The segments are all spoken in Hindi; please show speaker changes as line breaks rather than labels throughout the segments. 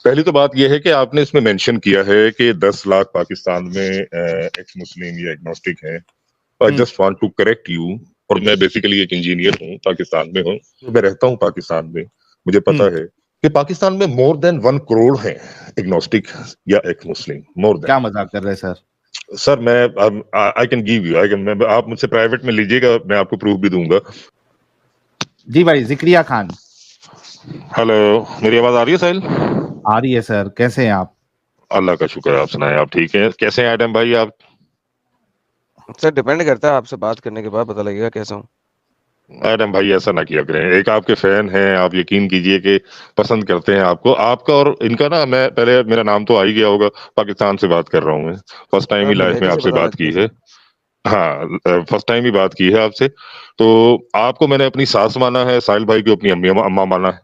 पहली तो बात ये है कि आपने इसमें मेंशन किया है कि 10 लाख पाकिस्तान में एक्स मुस्लिम या एग्नोस्टिक हैं। I
hmm.
Just want to correct you. और मैं बेसिकली एक इंजीनियर हूँ, पाकिस्तान में हूँ, मैं रहता हूँ पाकिस्तान में। मुझे पता
हम्म।
है कि पाकिस्तान में मोर देन 1 करोड़ हैं एग्नोस्टिक या एक्स मुस्लिम, मोर देन।
क्या मजाक कर रहे हैं सर?
सर मैं I can give you, I can, मैं आप मुझसे प्राइवेट में लीजिएगा, मैं आपको प्रूफ भी दूंगा।
जी भाई, जिक्रिया खान।
हेलो, मेरी आवाज आ रही है साहिल?
आ रही है सर, कैसे हैं आप?
अल्लाह का शुक्र है, आप सुनाएं, आप ठीक हैं? कैसे हैं एडम भाई आप?
सर डिपेंड करता है, आपसे बात करने के बाद पता लगेगा कैसा हूँ।
एडम भाई ऐसा ना किया करें, एक आपके फैन हैं, आप यकीन कीजिए कि पसंद करते हैं आपको, आपका और इनका ना। मैं पहले, मेरा नाम तो आ ही गया होगा, पाकिस्तान से बात कर रहा हूँ मैं, फर्स्ट टाइम ही लाइफ में
लहजे से
आपसे
पता
बात
लगता
की
है
है।
सर।
हाँ, फर्स्ट टाइम ही बात की है आपसे। तो आपको मैंने अपनी सास माना है, साहिल भाई को अपनी अम्मी अम्मा माना है।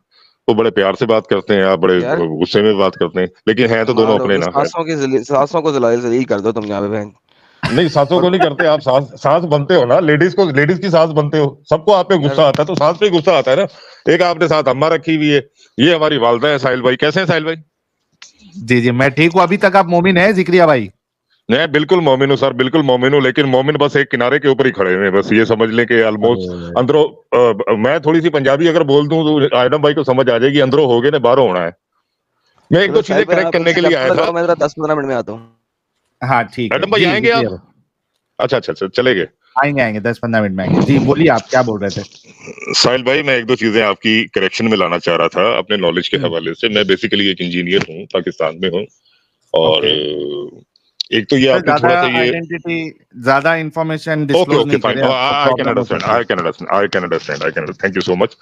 तो बड़े प्यार से बात करते हैं आप, बड़े
यार
गुस्से में बात करते हैं, लेकिन हैं तो दोनों
कमाल
अपने
होगी,
ना है।
सासों को जलील कर दो तुम यहाँ पे बहन।
नहीं, सासों
और
को नहीं करते आप, सास सास बनते हो ना, लेडीज को, लेडीज की सास बनते हो, सबको आप पे
यार
गुस्सा आता है, तो सास पे गुस्सा आता है ना। एक आपने साथ अम्मा रखी हुई है, ये हमारी वालदा है। साहिल भाई कैसे हैं साहिल भाई?
जी जी, मैं ठीक हूँ। अभी तक आप मोमिन हैं जिक्रिया भाई?
मैं बिल्कुल मोमिन हूँ सर, बिल्कुल मोमिन हूँ, लेकिन मोमिन बस एक किनारे के ऊपर ही खड़े हुए हैं, बस ये समझ लें कि ऑलमोस्ट
अरे
अंदरों। मैं थोड़ी सी पंजाबी अगर बोल दूं तो आयडम भाई को समझ आ जाएगी, अंदरों हो गए ने बाहरों होना है। मैं एक
चलो
दो चीजें
साहिल भाई,
करेक्ट
आप
करने
इनसे
के लिए
जब
आया
तक
था।
लगाओ, मैं जरा 10-15 मिनट में आता हूँ।
हाँ ठीक है
आयडम भाई
जी
आएंगे
जिक्रिया
आप?
भाई।
अच्छा अच्छा अच्छा, चले गए।
आएंगे आएंगे, 10-15 मिनट में आएंगे जी। बोलिए, आप क्या बोल रहे थे?
साहिल भाई, मैं एक दो चीजें आपकी करेक्शन में लाना चाह रहा था अपने नॉलेज के
हम्म।
हवाले से। मैं बेसिकली एक इंजीनियर हूँ, पाकिस्तान में हूँ। और
ओके
एक तो ये
सर,
आपने
ज्यादा
थोड़ा सा ये।
आइडेंटिटी, ज्यादा इंफॉर्मेशन
ओके
डिस्क्लोज
ओके
नहीं
फाइन,
करें, आपको
आई कैन
प्रॉब्लम हो
अंडरस्टैंड,
सकती है।
I can understand, I can understand, I can, thank you so much.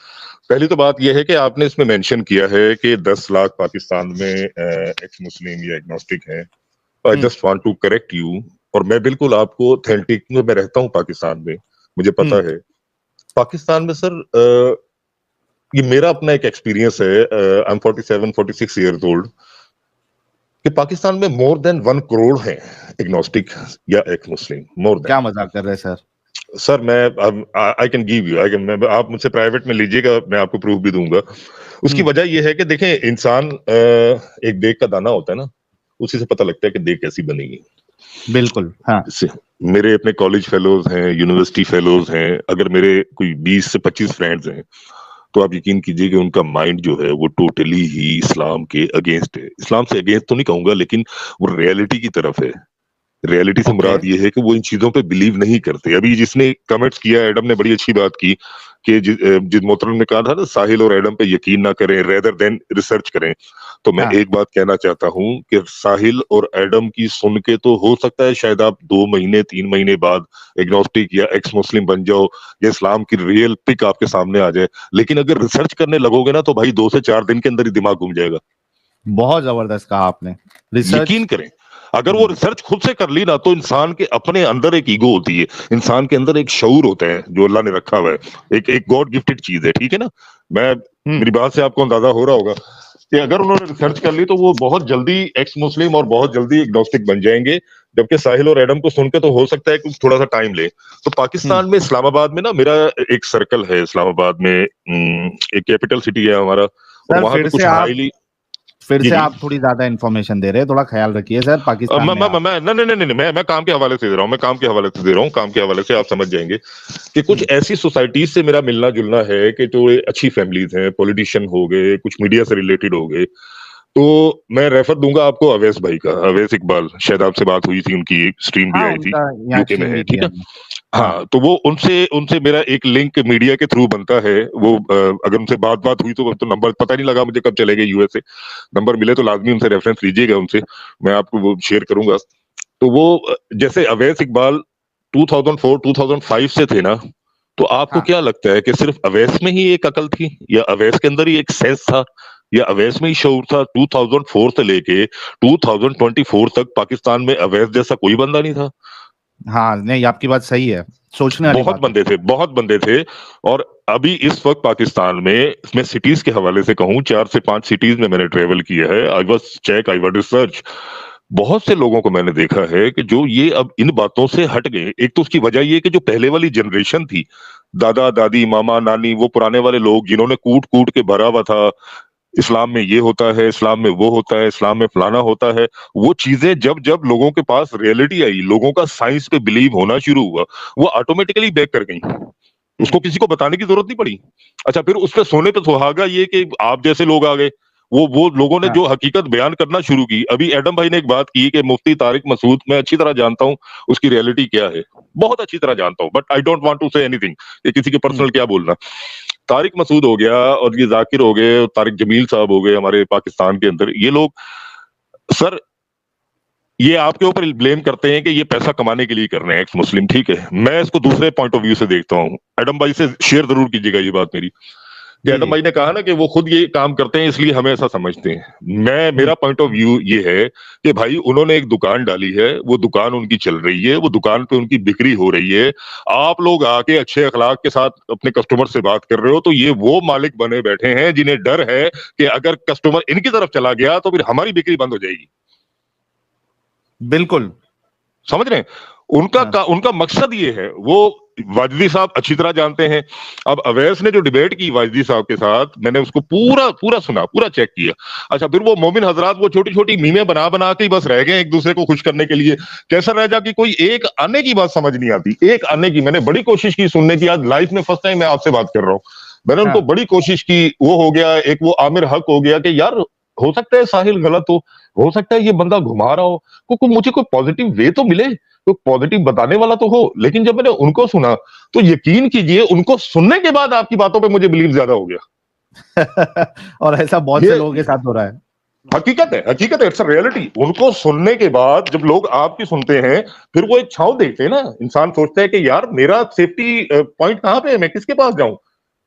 पहली तो बात यह है कि आपने इसमें मेंशन किया है कि 10 लाख पाकिस्तान में एक्स मुस्लिम या एग्नोस्टिक हैं। I
hmm.
Just want to correct you. और मैं बिल्कुल आपको ऑथेंटिक, मैं रहता हूँ पाकिस्तान में, मुझे पता
हम्म।
है। पाकिस्तान में सर, ये मेरा अपना एक एक्सपीरियंस है। आई एम 47-46 ईयर्स ओल्ड, कि पाकिस्तान में मोर देन 1 करोड़ हैं एग्नोस्टिक या एक्स मुस्लिम, मोर देन।
क्या मजाक कर रहे हैं सर?
सर मैं I can give you, I can, मैं आप मुझसे प्राइवेट में लीजिएगा, मैं आपको प्रूफ भी दूंगा। उसकी
हम्म।
वजह यह है कि देखें, इंसान एक देग का दाना होता है ना, उसी से पता लगता है कि देग कैसी बनेगी।
बिल्कुल हाँ।
इससे मेरे अपने कॉलेज फेलोज हैं, यूनिवर्सिटी फेलोज हैं, अगर मेरे कोई 20 से 25 फ्रेंड्स हैं, तो आप यकीन कीजिए कि उनका माइंड जो है वो टोटली ही इस्लाम के अगेंस्ट है। इस्लाम से अगेंस्ट तो नहीं कहूंगा, लेकिन वो रियलिटी की तरफ है। रियलिटी से
ओके।
मुराद ये है कि वो इन चीजों पे बिलीव नहीं करते। अभी जिसने कमेंट्स किया, एडम ने बड़ी अच्छी बात की कि जिस मोहतरम ने कहा था ना, साहिल और एडम पे यकीन ना करें, रेदर देन रिसर्च करें। तो मैं
हाँ
एक बात कहना चाहता हूं कि साहिल और एडम की सुन के तो हो सकता है शायद आप 2 महीने 3 महीने बाद एग्नोस्टिक या एक्स मुस्लिम बन जाओ, या इस्लाम की रियल पिक आपके सामने आ जाए। लेकिन अगर रिसर्च करने लगोगे ना, तो भाई 2 से 4 दिन के अंदर ही दिमाग घूम जाएगा।
बहुत जबरदस्त कहा आपने।
यकीन
रिसर्च।
करें, अगर वो रिसर्च खुद से कर ली ना, तो इंसान के अपने अंदर एक ईगो होती है, इंसान के अंदर एक शऊर होता है जो अल्लाह ने रखा हुआ है, एक एक गॉड गिफ्टेड चीज है, ठीक है ना। मैं,
हम्म।
मेरी बात से आपको अंदाजा हो रहा होगा कि अगर उन्होंने रिसर्च कर ली तो वो बहुत जल्दी एक्स मुस्लिम और बहुत जल्दी एग्नोस्टिक बन जाएंगे। जबकि साहिल और एडम को सुन के तो हो सकता है कि थोड़ा सा टाइम ले। तो
हम्म।
पाकिस्तान में इस्लामाबाद में ना, मेरा एक सर्कल है इस्लामाबाद में, एक कैपिटल सिटी है हमारा, और
सर
वहां पे कुछ हाईली।
फिर
जी
से
जी।
आप थोड़ी ज्यादा इन्फॉर्मेशन दे रहे हैं, थोड़ा ख्याल रखिए सर, पाकिस्तान में आप।
मैं नहीं नहीं नहीं नहीं, मैं काम के हवाले से दे रहा हूँ, मैं काम के हवाले से दे रहा हूँ, काम के हवाले से आप समझ जाएंगे कि कुछ
हम्म।
ऐसी सोसाइटीज से मेरा मिलना जुलना है कि जो अच्छी फैमिलीज हैं, पॉलिटिशियन हो गए, कुछ मीडिया से रिलेटेड हो गए। तो मैं रेफर दूंगा आपको अवैस भाई का, अवैस इकबाल, शायद आपसे बात हुई थी, उनकी एक स्ट्रीम भी
हाँ,
आई थी,
उनका यहाँ
यूके में
स्ट्रीम
है,
भी
ठीक
किया
है।
हमने। हाँ।
हाँ, तो वो उनसे उनसे मेरा एक लिंक मीडिया के थ्रू बनता है। वो अगर उनसे बात बात हुई तो नंबर पता नहीं लगा मुझे कब चले गए यूएसए। नंबर मिले तो लाजमी उनसे रेफरेंस लीजिएगा, उनसे मैं आपको वो शेयर करूंगा। तो वो जैसे अवैस इकबाल 2004-2005 से थे ना, तो आपको
हाँ।
क्या लगता है कि सिर्फ अवैस में ही एक अकल थी, या अवैस के अंदर ही एक सेंस था, या अवैस में ही शऊर था? 2004 से लेके 2024 तक पाकिस्तान में अवैस जैसा कोई बंदा नहीं था।
हाँ नहीं, आपकी बात सही है, सोचने वाली
बहुत
बात है।
बंदे थे, बहुत बंदे थे। और अभी इस वक्त पाकिस्तान में, मैं सिटीज के हवाले से कहूं, 4 से 5 सिटीज में मैंने ट्रेवल किया है, I was check, I was research. बहुत से लोगों को मैंने देखा है कि जो ये अब इन बातों से हट गए। एक तो उसकी वजह ये कि जो पहले वाली जनरेशन थी, दादा दादी मामा नानी, वो पुराने वाले लोग जिन्होंने कूट कूट के भरा हुआ था, इस्लाम में ये होता है, इस्लाम में वो होता है, इस्लाम में फलाना होता है। वो चीजें जब जब लोगों के पास रियलिटी आई, लोगों का साइंस पे बिलीव होना शुरू हुआ, वो ऑटोमेटिकली बैक कर गई। उसको किसी को बताने की जरूरत नहीं पड़ी। अच्छा, फिर उस पे सोने पे सुहागा ये कि आप जैसे लोग आ गए, वो लोगों ने
हाँ
जो हकीकत बयान करना शुरू की। अभी एडम भाई ने एक बात की कि मुफ्ती तारिक मसूद, मैं अच्छी तरह जानता हूं उसकी रियलिटी क्या है, बहुत अच्छी तरह जानता हूं, but I don't want to say anything, ये किसी के पर्सनल क्या बोलना। तारिक मसूद हो गया, और ये जाकिर हो गए, तारिक जमील साहब हो गए हमारे पाकिस्तान के अंदर, ये लोग सर ये आपके ऊपर ब्लेम करते हैं कि ये पैसा कमाने के लिए कर रहे हैं, एक्स मुस्लिम, ठीक है। मैं इसको दूसरे पॉइंट ऑफ व्यू से देखता हूँ। एडम भाई से शेयर जरूर कीजिएगा ये बात मेरी, कि
जी
एडम
जी
भाई ने कहा ना कि वो खुद ये काम करते हैं इसलिए हमें ऐसा समझते हैं। मेरा पॉइंट ऑफ व्यू ये है कि भाई उन्होंने एक दुकान डाली है, वो दुकान उनकी चल रही है, वो दुकान पे उनकी बिक्री हो रही है। आप लोग आके अच्छे अखलाक के साथ अपने कस्टमर से बात कर रहे हो, तो ये वो मालिक बने बैठे हैं जिन्हें डर है कि अगर कस्टमर इनकी तरफ चला गया तो फिर हमारी बिक्री बंद हो जाएगी।
बिल्कुल।
समझ रहे हैं?
हाँ
उनका मकसद ये है। वो वाजदी साहब अच्छी तरह जानते हैं। अब अवैस ने जो डिबेट की वाजदी साहब के साथ, मैंने उसको पूरा पूरा सुना, पूरा चेक किया। अच्छा, फिर वो मोमिन हजरात वो छोटी छोटी मीमें बना बना के ही बस रह गए एक दूसरे को खुश करने के लिए। कैसा रह जा कि कोई एक आने की बात समझ नहीं आती, एक आने की। मैंने बड़ी कोशिश की सुनने की, आज लाइफ में फर्स्ट टाइम मैं आपसे बात कर रहा हूँ। मैंने उनको
हाँ
बड़ी कोशिश की। वो हो गया एक, वो आमिर हक हो गया कि यार हो सकता है साहिल गलत हो सकता है ये बंदा घुमा रहा हो, मुझे कोई पॉजिटिव वे तो मिले, कोई पॉजिटिव बताने वाला तो हो। लेकिन जब मैंने उनको सुना, तो यकीन कीजिए उनको सुनने के बाद आपकी बातों पे मुझे बिलीव ज्यादा हो गया।
और ऐसा बहुत से
ये
लोगों के साथ हो रहा है।
हकीकत है, हकीकत है, इट्स अ रियलिटी। उनको सुनने के बाद जब लोग आपकी सुनते हैं, फिर वो एक छांव देखते हैं ना। इंसान सोचता है कि यार मेरा सेफ्टी पॉइंट कहां पे है, मैं किसके पास जाऊं?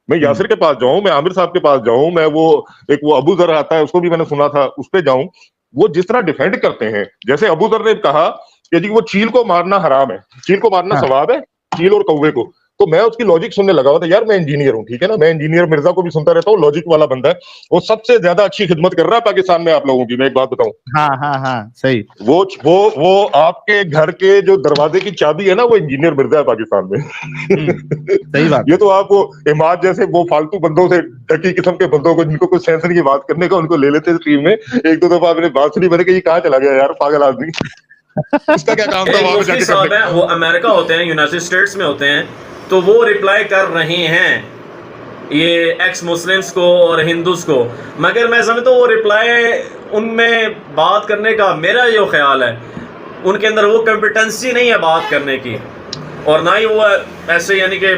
मैं यासिर के पास जाऊं, मैं आमिर साहब के पास जाऊं, मैं वो अबू जर आता है, उसको भी मैंने सुना था, उस पे जाऊं। वो जिस तरह डिफेंड करते हैं, जैसे अबू जर ने कहा कि जी वो चील को मारना हराम है, चील को मारना
हाँ
सवाब है, चील और कौवे को। तो मैं उसकी लॉजिक सुनने लगा हुआ था। यार मैं इंजीनियर हूं, ठीक है ना, मैं इंजीनियर मिर्जा को भी सुनता रहता हूँ, लॉजिक वाला बंदा है। वो सबसे ज्यादा अच्छी खिदमत कर रहा है पाकिस्तान में आप लोगों की। मैं एक बात बताऊं,
हाँ हाँ हाँ सही।
वो आपके घर के जो दरवाजे की चाबी है ना, वो इंजीनियर मिर्जा है पाकिस्तान में।
सही बात
ये
है।
तो आपको इमाद जैसे वो फालतू बंदों से, ढकी किस्म के बंदों को, जिनको कुछ सेंस नहीं है बात करने का, उनको ले लेते टीम में। एक दो दफा आपने बात सुनी, मैंने कहा ये कहाँ चला गया यार, पागल आदमी। इसका क्या काम था
एक
वहां पे
मुफ्ती
जाके
साहब
करने
हैं, वो अमेरिका होते हैं, यूनाइटेड स्टेट्स में होते हैं, तो वो रिप्लाई कर रहे हैं ये एक्स मुस्लिम्स को और हिंदूज को। मगर मैं समझता हूँ वो रिप्लाई उनमें बात करने का, मेरा जो ख्याल है, उनके अंदर वो कॉम्पिटेंसी नहीं है बात करने की, और ना ही वो ऐसे यानी कि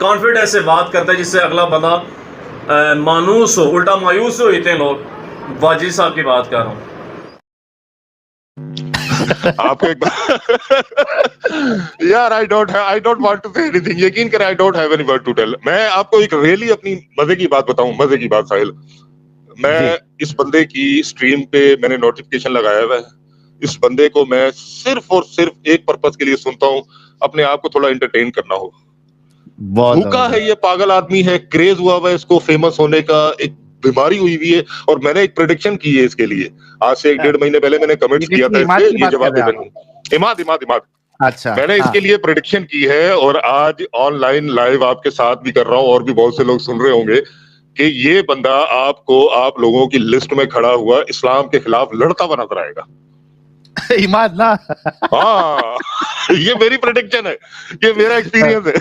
कॉन्फिडेंस से बात करता है जिससे अगला बंदा मायूस हो, उल्टा मायूस हो। इतने लोग वाजिद साहब की बात कर रहा हूँ।
आपको एक यार I don't want to say anything, यकीन करें, I don't have any word to tell. मैं आपको एक रियली अपनी मजे की बात बताऊं, मजे की बात साहिल। मैं
जी
इस बंदे की स्ट्रीम पे मैंने नोटिफिकेशन लगाया हुआ है। इस बंदे को मैं सिर्फ और सिर्फ एक पर्पस के लिए सुनता हूँ, अपने आप को थोड़ा एंटरटेन करना हो।
बहुत
भूखा है
जबरदस्त।
ये पागल आदमी है, क्रेज हुआ हुआ है इसको फेमस होने का, एक बीमारी हुई हुई है। और मैंने एक प्रेडिक्शन की है इसके लिए, आज से 1.5 महीने पहले मैंने
ये
कमेंट्स किया था
किसी
इस
इमाद
पे,
की
ये
बात कर
जवाब
रहे
दे
हैं आप?
देंगे। इमाद इमाद इमाद।
अच्छा
मैंने
हाँ
इसके लिए प्रेडिक्शन की है, और आज ऑनलाइन लाइव आपके साथ भी कर रहा हूँ, और भी बहुत से लोग सुन रहे होंगे, कि ये बंदा आपको, आप लोगों की लिस्ट में खड़ा हुआ इस्लाम के खिलाफ लड़ता हुआ नजर आएगा।
इमाद ना।
हाँ, ये मेरी प्रेडिक्शन है, ये मेरा एक्सपीरियंस है।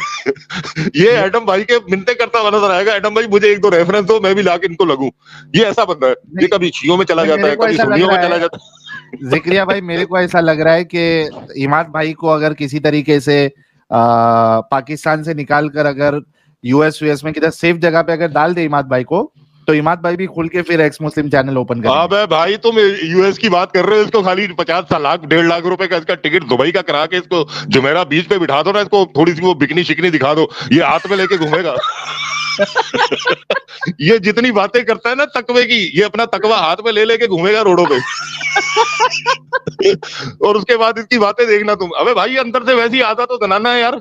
ये एडम भाई के मिन्नते करता हुआ नजर आएगा, एडम भाई मुझे एक दो रेफरेंस दो, मैं भी लाके इनको लगूं। ये ऐसा बंदा है, ये
नहीं,
कभी शियों में चला
नहीं,
जाता
मेरे
है,
को
कभी
ऐसा लग
सुन्नियों में
रहा
चला
है,
जाता है।
जिक्रिया भाई, मेरे को ऐसा लग रहा है कि इमाद भाई को अगर किसी तरीके से पाकिस्तान से निकाल कर अगर यूएस में किधर सेफ जगह पे अगर डाल दे इमाद भाई को, तो इमाद भाई भी खुल के फिर एक्स मुस्लिम चैनल ओपन करेंगे।
अबे भाई तुम यूएस की बात कर रहे हो, इसको खाली 50 लाख 1.5 लाख रुपए का इसका टिकट दुबई का करा के इसको जुमेरा बीच पे बिठा दो ना, इसको थोड़ी सी वो बिकनी शिकनी दिखा दो, ये हाथ में लेके घूमेगा। ये जितनी बातें करता है ना तकवे की, ये अपना तकवा हाथ में ले लेके घूमेगा रोडों पे। और उसके बाद इसकी बातें देखना तुम। अबे भाई अंदर से वैसी आता तो जनाना है यार,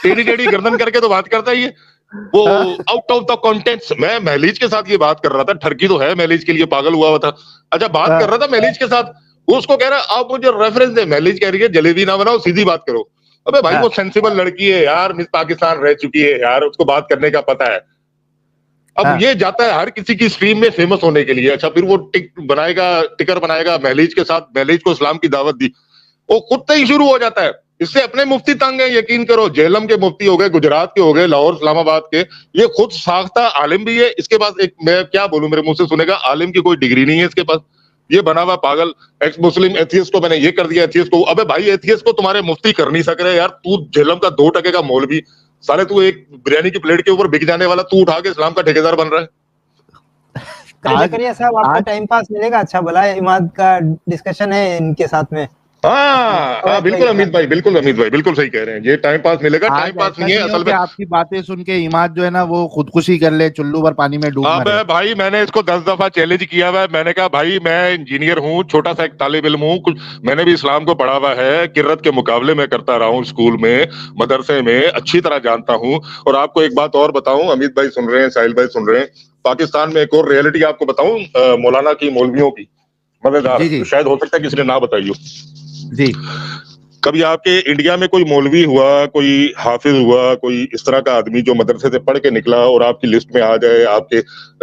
टेढ़ी टेढ़ी गर्दन करके तो बात करता ही है वो, आउट ऑफ द कॉन्टेक्स्ट। मैं महलीज के साथ ये बात कर रहा था, ठरकी तो है महलीज के लिए, पागल हुआ था। अच्छा, बात कर रहा था महलीज के साथ, वो उसको कह रहा है आप मुझे रेफरेंस दे, महलीज कह रही है जलेबी ना बनाओ, सीधी बात करो। अबे भाई वो सेंसिबल लड़की है यार, मिस पाकिस्तान रह चुकी है यार, उसको बात करने का पता है। अब
हाँ।
ये जाता है हर किसी की स्ट्रीम में फेमस होने के लिए। अच्छा, फिर वो टिकर बनाएगा महलीज के साथ, महलीज को इस्लाम की दावत दी, वो खुद से ही शुरू हो जाता है। इससे अपने मुफ्ती तंग है, यकीन करो। जेलम के मुफ्ती हो गए, गुजरात के हो गए, लाहौर इस्लामाबाद के, ये खुद साख्ता आलिम भी है। इसके पास एक, मैं क्या बोलूं, मेरे मुंह से सुनेगा, आलिम की कोई डिग्री नहीं है इसके पास। ये बना हुआ पागल एक्स मुस्लिम एथियस्ट को मैंने ये कर दिया, एथियस्ट को। अबे भाई, एथियस्ट को तुम्हारे मुफ्ती कर नहीं सक रहे यार। तू जेलम का 2 टके का मौलवी, साले तू एक बिरयानी की प्लेट के ऊपर बिक जाने वाला, तू उठा के इस्लाम का ठेकेदार बन रहा है।
करिए साहब, आपको टाइम पास मिलेगा अच्छा भला, इमाद का डिस्कशन है इनके साथ में।
हाँ, बिल्कुल अमित भाई, बिल्कुल अमित भाई, बिल्कुल सही कह रहे हैं। ये टाइम पास मिलेगा, टाइम पास नहीं है असल में।
आपकी बातें सुन के इमाद जो है ना वो खुदकुशी कर ले, चुल्लू भर पानी में डूब मरे।
अब भाई मैंने इसको 10 दफा चैलेंज किया हुआ है। मैंने कहा भाई मैं इंजीनियर हूँ, छोटा सा एक तालिब इल्म हूँ, कुछ मैंने भी इस्लाम को पढ़ा हुआ है, किर्रत के मुकाबले में करता रहा हूँ, स्कूल में, मदरसे में, अच्छी तरह जानता हूँ। और आपको एक बात और बताऊं, अमित भाई सुन रहे हैं, साहिल भाई सुन रहे हैं, पाकिस्तान में एक और रियलिटी आपको बताऊं, मौलाना की, मौलवियों की, मजेदार, शायद हो सकता है किसी ने ना बताई हो
जी।
कभी आपके इंडिया में कोई मौलवी हुआ, कोई हाफिज हुआ, कोई इस तरह का आदमी जो मदरसे से पढ़ के निकला और आपकी लिस्ट में आ जाए, आपके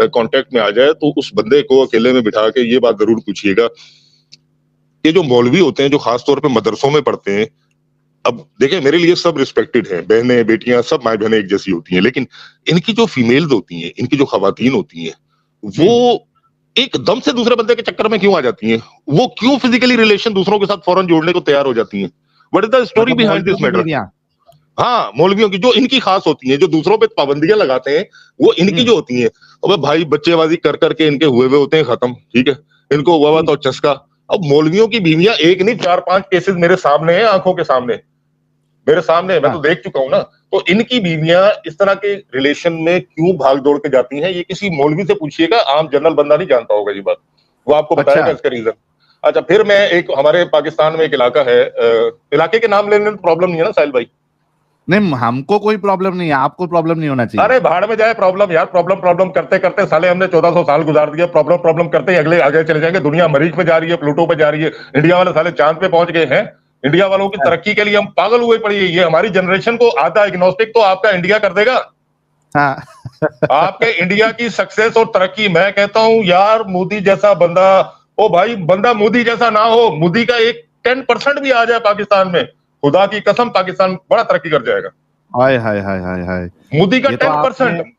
कांटेक्ट में आ जाए, तो उस बंदे को अकेले में बिठा के ये बात जरूर पूछिएगा, ये जो मौलवी होते हैं जो खासतौर पे मदरसों में पढ़ते हैं, अब देखें मेरे लिए सब रिस्पेक्टेड हैं, बहनें बेटियां सब माए बहनें एक जैसी होती हैं, लेकिन इनकी जो फीमेल्स होती हैं, इनकी जो खवातीन होती हैं, वो एकदम से दूसरे बंदे के चक्कर में क्यों आ जाती हैं? वो क्यों फिजिकली रिलेशन दूसरों के साथ फौरन जोड़ने को तैयार हो जाती हैं? What is the story behind this matter? हाँ, मौलवियों की जो इनकी खास होती हैं, जो दूसरों पे पाबंदियां लगाते हैं, वो इनकी जो होती हैं, अबे भाई बच्चेबाजी कर करके इनके हुए होते हैं खत्म, ठीक है, इनको हुआ तो चस्का। अब मौलवियों की बीवियां एक नहीं 4-5 केसेस मेरे सामने हैं, आंखों के सामने, मेरे सामने, मैं तो देख चुका हूं ना। तो इनकी बीवियां इस तरह के रिलेशन में क्यों भाग दौड़ के जाती हैं, ये किसी मौलवी से पूछिएगा, आम जनरल बंदा नहीं जानता होगा ये बात, वो आपको बताएगा इसका रीजन। अच्छा, फिर मैं एक, हमारे पाकिस्तान में एक इलाका है, इलाके के नाम लेने में प्रॉब्लम नहीं है ना साहिल भाई?
नहीं, हमको कोई प्रॉब्लम नहीं है, आपको प्रॉब्लम नहीं होना चाहिए।
अरे भाड़ में जाए प्रॉब्लम यार, प्रॉब्लम करते करते साले हमने 1400 साल गुजार दिया, प्रॉब्लम करते ही अगले आगे चले जाएंगे। दुनिया मरीज पे जा रही है, प्लूटो पे जा रही है, इंडिया वाले साले चांद पे पहुंच गए हैं। इंडिया वालों की तरक्की के लिए हम पागल हुए पड़ी है। ये हमारी जनरेशन को आधा एग्नोस्टिक तो आपका इंडिया कर देगा।
हाँ।
आपके इंडिया की सक्सेस और तरक्की, मैं कहता हूं यार, मोदी जैसा बंदा, ओ भाई बंदा मोदी जैसा ना हो, मोदी का एक 10% भी आ जाए पाकिस्तान में, खुदा की कसम पाकिस्तान बड़ा तरक्की कर जाएगा।
हाय हाय हाय हाय हाय,
मोदी का 10%।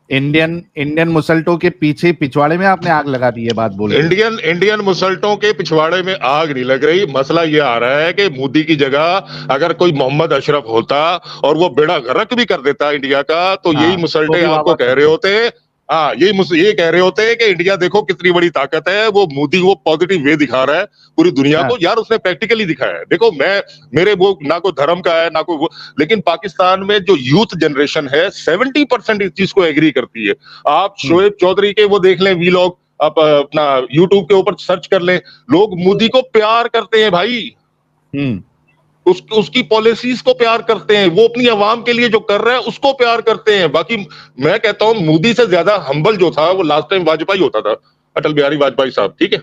इंडियन मुसल्टों के पीछे पिछवाड़े में आपने आग लगा दी है बात बोल।
इंडियन मुसल्टों के पिछवाड़े में आग नहीं लग रही। मसला ये आ रहा है कि मोदी की जगह अगर कोई मोहम्मद अशरफ होता और वो बेड़ा गर्क भी कर देता इंडिया का, तो यही मुसल्टे आपको कह रहे होते, हाँ ये कह रहे होते हैं कि इंडिया देखो कितनी बड़ी ताकत है। वो मोदी वो पॉजिटिव वे दिखा रहा है पूरी दुनिया को, यार उसने प्रैक्टिकली दिखाया है। देखो मेरे वो ना कोई धर्म का है ना कोई वो, लेकिन पाकिस्तान में जो यूथ जनरेशन है 70% इस चीज को एग्री करती है। आप शोएब चौधरी के वो देख लें वीलॉग, आप अपना यूट्यूब के ऊपर सर्च कर लें, लोग मोदी को प्यार करते हैं भाई, उसकी पॉलिसीज को प्यार करते हैं, वो अपनी आवाम के लिए जो कर रहा है उसको प्यार करते हैं। बाकी मैं कहता हूं मोदी से ज्यादा हम्बल जो था वो लास्ट टाइम वाजपेयी होता था, अटल बिहारी वाजपेयी साहब, ठीक है।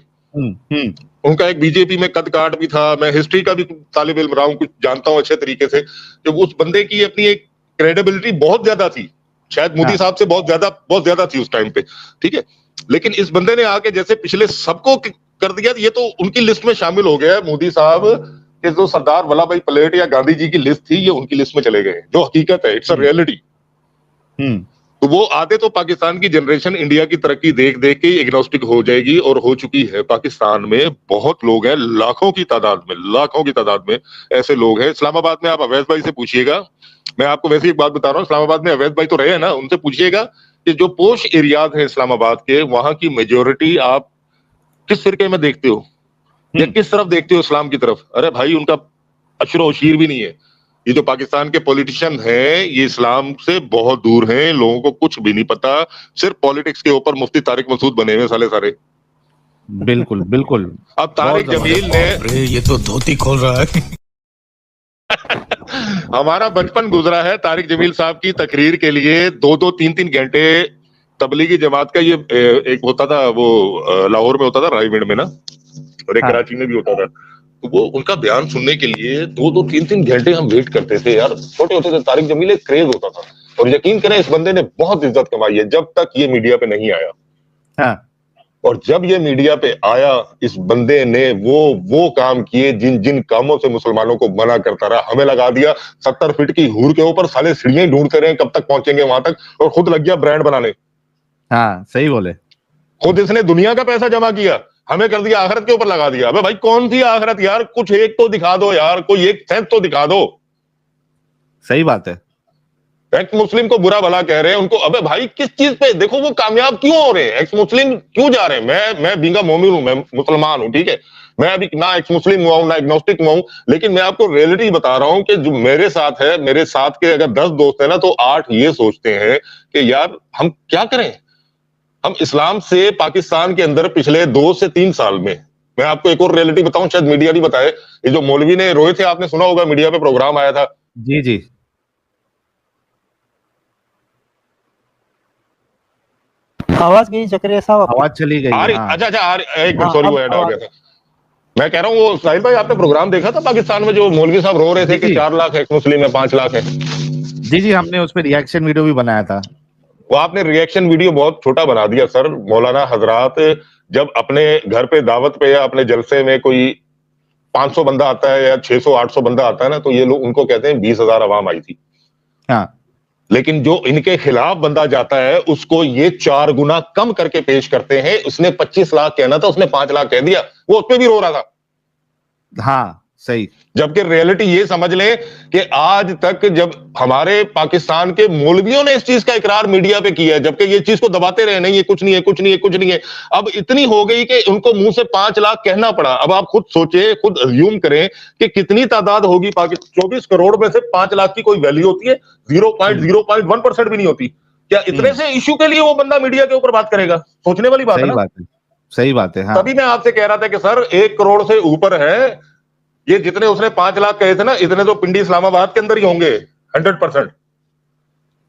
उनका एक बीजेपी में कद काट भी था। मैं हिस्ट्री का भी तालिब इल्म रहा हूं, कुछ जानता हूं अच्छे तरीके से, कि उस बंदे की अपनी एक क्रेडिबिलिटी बहुत ज्यादा थी, शायद मोदी साहब से बहुत ज्यादा थी उस टाइम पे, ठीक है। लेकिन इस बंदे ने आके जैसे पिछले सबको कर दिया, ये तो उनकी लिस्ट में शामिल हो गया मोदी साहब, जो सरदार वल्लभ भाई पटेल या गांधी जी की लिस्ट थी, ये उनकी लिस्ट में चले गए, जो हकीकत है, इट्स अ रियलिटी। तो वो आधे तो पाकिस्तान की जनरेशन इंडिया की तरक्की देख देख के एग्नोस्टिक हो जाएगी, और हो चुकी है। पाकिस्तान में बहुत लोग हैं, लाखों की तादाद में ऐसे लोग हैं। इस्लामाबाद में आप अवैध भाई से पूछिएगा, मैं आपको वैसे एक बात बता रहा हूँ, इस्लामाबाद में अवैध भाई तो रहे हैं ना, उनसे पूछिएगा कि जो पोश एरियाज है इस्लामाबाद के, वहां की मेजोरिटी आप किस फिरके में देखते हो या किस तरफ देखते हो इस्लाम की तरफ? अरे भाई उनका अशरो शीर भी नहीं है। ये जो पाकिस्तान के पॉलिटिशियन हैं, ये इस्लाम से बहुत दूर हैं, लोगों को कुछ भी नहीं पता, सिर्फ पॉलिटिक्स के ऊपर मुफ्ती तारिक मसूद बने हुए साले सारे।
बिल्कुल बिल्कुल।
अब तारिक जमील ने,
ये तो धोती खोल रहा है।
हमारा बचपन गुजरा है तारिक जमील साहब की तकरीर के लिए 2-2, 3-3 घंटे। तबलीगी जमात का ये एक होता था, वो लाहौर में होता था, रायविंड में ना, और एक कराची में भी होता था। तो वो उनका बयान सुनने के लिए 2-2, 3-3 घंटे हम वेट करते थे यार, छोटे होते थे। तारिक जमील एक क्रेज होता था, और यकीन करें इस बंदे ने बहुत इज्जत कमाई है जब तक ये मीडिया पे नहीं आया।
हाँ।
और जब ये मीडिया पे आया इस बंदे ने वो काम किए जिन जिन कामों से मुसलमानों को मना करता रहा। हमें लगा दिया 70 फीट की हूर के ऊपर, साले सीढ़ियां ढूंढते रहे कब तक पहुंचेंगे वहां तक, और खुद लग गया ब्रांड बनाने।
हाँ सही बोले।
खुद इसने दुनिया का पैसा जमा किया, हमें कर दिया आखिरत के ऊपर लगा दिया। अबे भाई कौन सी आखिरत यार, कुछ एक तो दिखा दो यार, कोई एक सेंस तो दिखा दो।
सही बात है।
एक्स मुस्लिम को बुरा भला कह रहे हैं उनको, अबे भाई किस चीज पे, देखो वो कामयाब क्यों हो रहे हैं, एक्स मुस्लिम क्यों जा रहे हैं। मैं बींगा मोमिन हूं, मैं मुसलमान हूं, ठीक है, मैं अभी ना एक्स मुस्लिम हुआ हूं ना एग्नोस्टिक हुआ हूं, लेकिन मैं आपको रियलिटी बता रहा हूं कि जो मेरे साथ है, मेरे साथ के अगर 10 दोस्त है ना तो 8 ये सोचते हैं कि यार हम क्या करें। हम इस्लाम से पाकिस्तान के अंदर पिछले 2 से 3 साल में, मैं आपको एक और रियलिटी बताऊं, शायद मीडिया नहीं बताए, ये जो मौलवी ने रोए थे, आपने सुना होगा, मीडिया पे प्रोग्राम आया था।
जी जी।
आवाज कहीं चक्रिया साहब,
आवाज चली गई। हाँ।
अच्छा एक मिनट, सॉरी वो ऐड आ गया था। मैं कह रहा हूँ वो साहिल भाई आपने प्रोग्राम देखा था पाकिस्तान में, जो मौलवी साहब रो रहे थे कि 4 लाख एक्स मुस्लिम है, 5 लाख है।
जी जी, हमने उस पर रिएक्शन वीडियो भी बनाया था।
वो आपने रिएक्शन वीडियो बहुत छोटा बना दिया सर। मौलाना हजरात जब अपने घर पे दावत पे या अपने जलसे में कोई 500 बंदा आता है या 600-800 बंदा आता है ना, तो ये लोग उनको कहते हैं 20,000 आवाम आई थी।
हाँ।
लेकिन जो इनके खिलाफ बंदा जाता है उसको ये 4 गुना कम करके पेश करते हैं। उसने 25 लाख कहना था, उसने 5 लाख कह दिया, वो उस पर भी रो रहा था।
हाँ सही।
जबकि रियलिटी ये समझ लें कि आज तक जब हमारे पाकिस्तान के मौलवियों ने इस चीज का इकरार मीडिया पे किया है, जबकि ये चीज को दबाते रहे, नहीं ये कुछ नहीं है, कुछ नहीं है, कुछ नहीं है, अब इतनी हो गई कि उनको मुंह से 5 लाख कहना पड़ा। अब आप खुद सोचे, खुद अज्यूम करें कि कितनी तादाद होगी। 24 करोड़ में से 5 लाख की कोई वैल्यू होती है? 0.01% भी नहीं होती। क्या इतने से इश्यू के लिए वो बंदा मीडिया के ऊपर बात करेगा? सोचने वाली बात है ना।
सही बात है। हाँ।
तभी मैं आपसे कह रहा था कि सर 1 करोड़ से ऊपर है ये, जितने उसने 5 लाख कहे थे ना, इतने तो पिंडी इस्लामाबाद के अंदर ही होंगे 100%।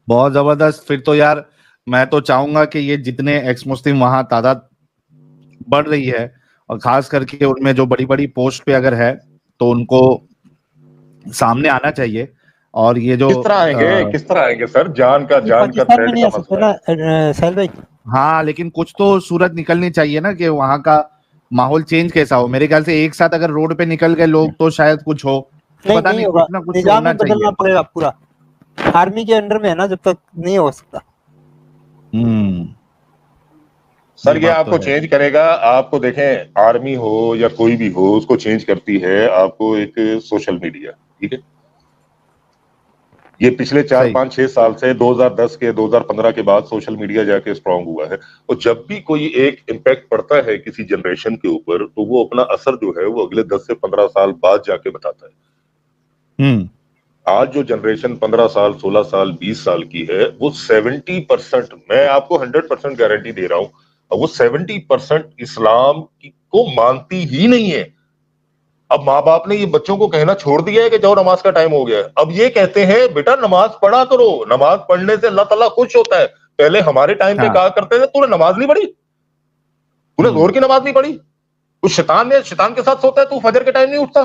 बहुत जबरदस्त। फिर तो यार मैं तो चाहूंगा कि ये जितने एक्स मुस्लिम वहां तादाद बढ़ रही है, और खास करके उनमें जो बड़ी बड़ी पोस्ट पे अगर है तो उनको सामने आना चाहिए। और ये जो
किस तरह आएंगे सर, जान का
पाकिस्तान में नहीं आ सकते ना साहिल भाई।
हाँ लेकिन कुछ तो सूरत निकलनी चाहिए ना कि वहां का माहौल चेंज कैसा हो। मेरे ख्याल से एक साथ अगर रोड पे निकल गए लोग तो शायद कुछ हो, पता नहीं, कुछ ना कुछ होना
बदलना पड़ेगा पूरा। आर्मी के अंडर में है ना, जब तक नहीं हो सकता।
सर ये आपको चेंज करेगा। आपको देखें, आर्मी हो या कोई भी हो, उसको चेंज करती है आपको एक सोशल मीडिया, ठीक है। ये पिछले 4-5-6 साल से 2010 के 2015 के बाद सोशल मीडिया जाके स्ट्रांग हुआ है। और जब भी कोई एक इम्पैक्ट पड़ता है किसी जनरेशन के ऊपर, तो वो अपना असर जो है वो अगले 10 से 15 साल बाद जाके बताता है। आज जो जनरेशन 15 साल, 16 साल, 20 साल की है, वो 70%, मैं आपको 100% गारंटी दे रहा हूं, वो 70% इस्लाम को मानती ही नहीं है। अब माँ बाप ने ये बच्चों को कहना छोड़ दिया है कि जाओ नमाज का टाइम हो गया है। अब ये कहते हैं बेटा नमाज पढ़ा करो, नमाज पढ़ने से अल्लाह ताला खुश होता है। पहले हमारे टाइम पे कहा करते थे तूने नमाज नहीं पढ़ी, तूने जोर की नमाज नहीं पढ़ी, तू शैतान के साथ सोता है, तू फजर के टाइम नहीं उठता।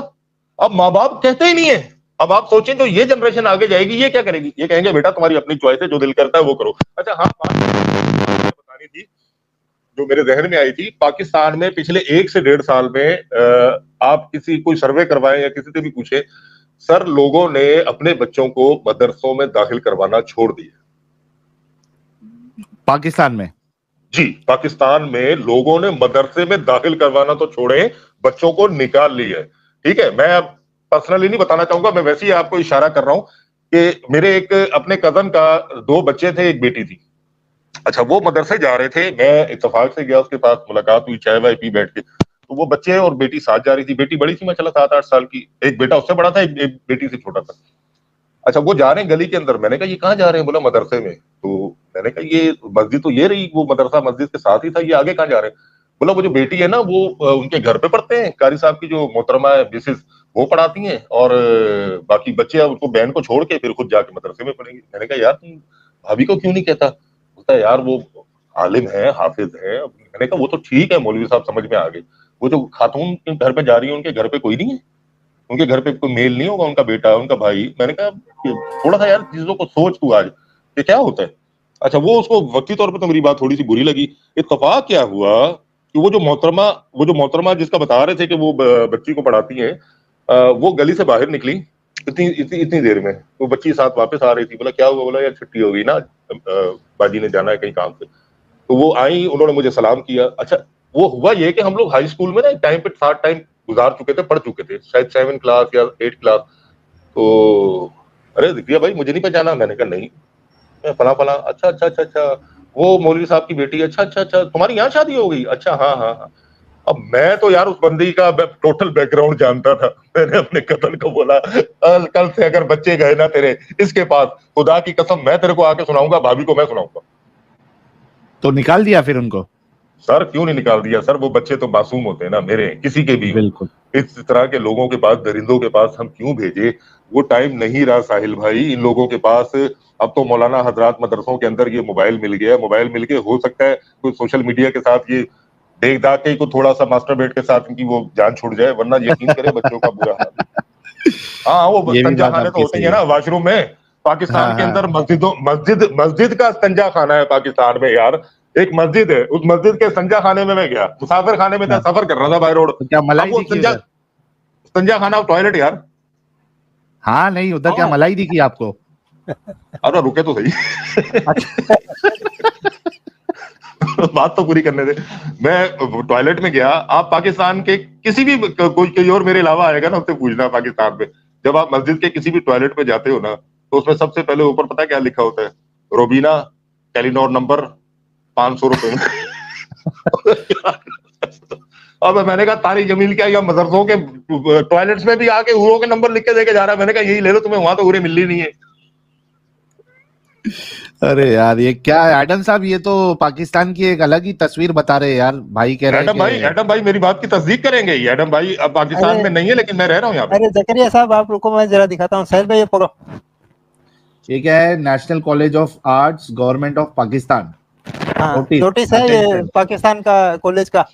अब माँ बाप कहते ही नहीं है। अब आप सोचें जो ये जनरेशन आगे जाएगी ये क्या करेगी? ये कहेंगे बेटा तुम्हारी अपनी चॉइस है, जो दिल करता है वो करो। अच्छा हाँ, बतानी थी जो मेरे जहन में आई थी। पाकिस्तान में पिछले 1 से 1.5 साल में आप कोई सर्वे करवाएं या किसी से भी पूछे, सर लोगों ने अपने बच्चों को मदरसों में दाखिल करवाना छोड़ दिया।
पाकिस्तान में?
जी, पाकिस्तान में लोगों ने मदरसे में दाखिल करवाना तो छोड़े, बच्चों को निकाल लिया है। ठीक है, मैं पर्सनली नहीं बताना चाहूंगा, मैं वैसे ही आपको इशारा कर रहा हूं कि मेरे एक अपने कजन का 2 बच्चे थे, एक बेटी थी। अच्छा, वो मदरसे जा रहे थे, मैं इत्तेफाक से गया, उसके पास मुलाकात हुई, चाय वाय पी बैठ के, तो वो बच्चे और बेटी साथ जा रही थी। बेटी बड़ी थी, मैं चला 7-8 साल की, एक बेटा उससे बड़ा था, एक बेटी से छोटा था। अच्छा, वो जा रहे हैं गली के अंदर। मैंने कहा ये कहाँ जा रहे हैं? बोला मदरसे में। तो मैंने कहा ये मस्जिद तो ये रही, वो मदरसा मस्जिद के साथ ही था, ये आगे कहाँ जा रहे हैं? बोला वो जो बेटी है ना वो उनके घर पे पढ़ते हैं, कारी साहब की जो मोहतरमा है मिसेस, वो पढ़ाती हैं, और बाकी बच्चे उनको बहन को छोड़ के फिर खुद जाके मदरसे में पढ़ेंगे। मैंने कहा यार तुम भाभी को क्यों नहीं कहता? बोलता है यार वो आलिम है, हाफिज है। मैंने कहा वो तो ठीक है मौलवी साहब, समझ में आ गए। वो जो खातून के घर पे जा रही है, उनके घर पे कोई नहीं है, उनके घर पे कोई मेल नहीं होगा, उनका बेटा, उनका भाई। मैंने कहा थोड़ा सा यार चीजों को सोच तू आज। ये क्या होता है? अच्छा, वो उसको वक्ती तौर पे तो मेरी बात थोड़ी सी बुरी लगी। इत्तेफाक क्या हुआ कि वो जो मोहतरमा जिसका बता रहे थे कि वो बच्ची को पढ़ाती हैं, वो गली से बाहर निकली इतनी देर में, वो बच्ची साथ वापस आ रही थी। बोला क्या हुआ? बोला यार छुट्टी हो गई ना, बाजी ने जाना है कहीं काम से। तो वो आई, उन्होंने मुझे सलाम किया। अच्छा, वो हुआ ये कि हम लोग हाई स्कूल में ना एक टाइम पे साथ टाइम गुजार चुके थे, पढ़ चुके थे, शायद 7 क्लास या 8 क्लास। तो अरे जिक्रिया भाई मुझे नहीं पहचाना? मैंने कहा नहीं, मैं फला फला। अच्छा अच्छा अच्छा अच्छा, वो मौलवी साहब की बेटी? अच्छा अच्छा अच्छा, तुम्हारी यहाँ शादी हो गई? अच्छा हाँ हाँ हाँ। अब मैं तो यार उस बंदी का टोटल बैकग्राउंड जानता था। मैंने अपने कतल को बोला, कल से अगर बच्चे गए ना तेरे इसके पास, खुदा की कसम मैं तेरे को आके सुनाऊंगा, भाभी को मैं सुनाऊंगा।
तो निकाल दिया फिर उनको?
सर क्यों नहीं निकाल दिया सर? वो बच्चे तो मासूम होते हैं ना, मेरे किसी के भी।
बिल्कुल।
इस तरह के लोगों के पास, दरिंदों के पास हम क्यों भेजे? वो टाइम नहीं रहा साहिल भाई इन लोगों के पास। अब तो मौलाना हजरात मदरसों के अंदर ये मोबाइल मिल गया, मोबाइल मिल के हो सकता है कोई सोशल मीडिया के साथ ये देख दाख के को थोड़ा सा मास्टरबेट के साथ इनकी वो जान छूट जाए, वरना यकीन करे बच्चों का बुरा हाल। हाँ, वो
ये भी
तंजा
बात
खाने तो
आपकी
होते ही
सही
है
है।
ना वॉशरूम में। पाकिस्तान
हाँ
के
हाँ।
अंदर मस्जिद का तंजा खाना है पाकिस्तान में यार। एक मस्जिद है, उस मस्जिद के संजा खाने में मैं गया, मुसाफिर खाने में था,
हाँ।
सफर कर रहा था बाय रोड।
तो क्या
अब
मलाई
वो
दिखी उधर?
संजा खाना टॉयलेट यार।
हाँ नहीं, उधर क्या
हाँ।
मलाई दिखी आपको?
अरे रुके तो सही। बात तो पूरी करने दे। मैं टॉयलेट में गया, आप पाकिस्तान के किसी भी कोई और मेरे अलावा आएगा ना, उससे पूछना पाकिस्तान में जब आप मस्जिद के किसी भी टॉयलेट में जाते हो ना, तो उसमें सबसे पहले ऊपर पता है क्या लिखा होता है? रोबीना टेलीनॉर नंबर 500 रुपए। अब मैंने कहा तारी जमील क्या या मदरसों के टॉयलेट्स में भी आके हूरों के नंबर लिख के देके जा रहा है? मैंने कहा यही ले लो, तुम्हें वहां तो हूरें मिल ही नहीं है।
अरे यार ये क्या है एडम साहब, ये तो पाकिस्तान की एक अलग ही तस्वीर बता रहे हैं यार। भाई कह रहे हैं
एडम भाई मेरी बात की तस्दीक करेंगे। ये एडम भाई अब पाकिस्तान में नहीं है, लेकिन मैं रह रहा हूँ यहाँ पे।
अरे जकरिया साहब आप रुको, मैं जरा दिखाता हूँ। साहिल भाई ये पकड़ो,
ये क्या है? National college of arts government of Pakistan.
हाँ
Notice,
नोटिस है ये
attention.
पाकिस्तान का कॉलेज का।